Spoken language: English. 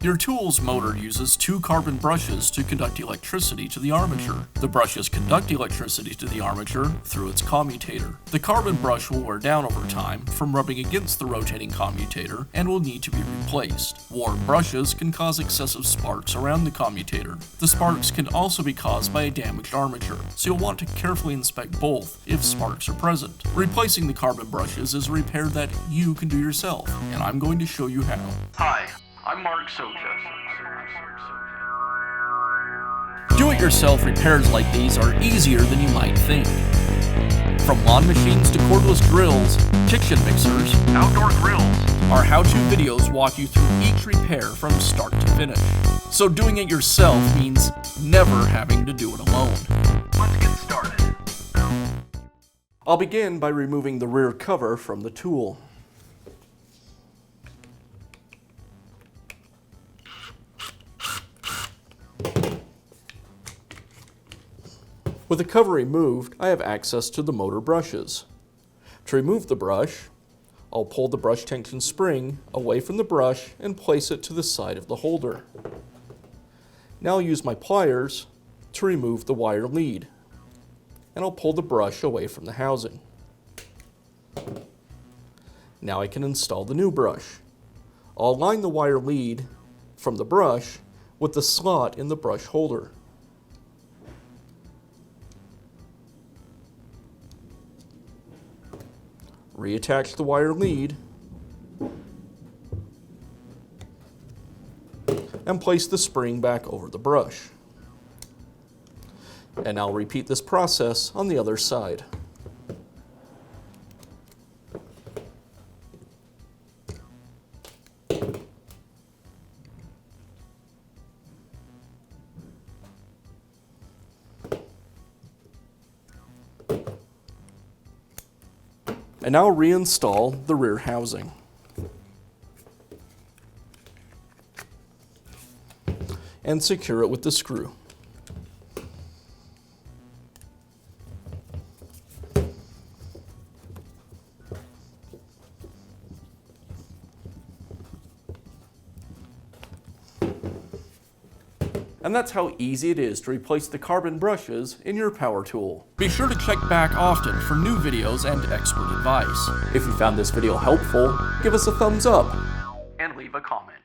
Your tool's motor uses two carbon brushes to conduct electricity to the armature. The brushes conduct electricity to the armature through its commutator. The carbon brush will wear down over time from rubbing against the rotating commutator and will need to be replaced. Worn brushes can cause excessive sparks around the commutator. The sparks can also be caused by a damaged armature, so you'll want to carefully inspect both if sparks are present. Replacing the carbon brushes is a repair that you can do yourself, and I'm going to show you how. Hi, I'm Mark Socha. Do-it-yourself repairs like these are easier than you might think. From lawn machines to cordless drills, kitchen mixers, outdoor grills, our how-to videos walk you through each repair from start to finish. So doing it yourself means never having to do it alone. Let's get started. I'll begin by removing the rear cover from the tool. With the cover removed, I have access to the motor brushes. To remove the brush, I'll pull the brush tension spring away from the brush and place it to the side of the holder. Now I'll use my pliers to remove the wire lead, and I'll pull the brush away from the housing. Now I can install the new brush. I'll align the wire lead from the brush with the slot in the brush holder. Reattach the wire lead and place the spring back over the brush. And I'll repeat this process on the other side. And now reinstall the rear housing. And secure it with the screw. And that's how easy it is to replace the carbon brushes in your power tool. Be sure to check back often for new videos and expert advice. If you found this video helpful, give us a thumbs up and leave a comment.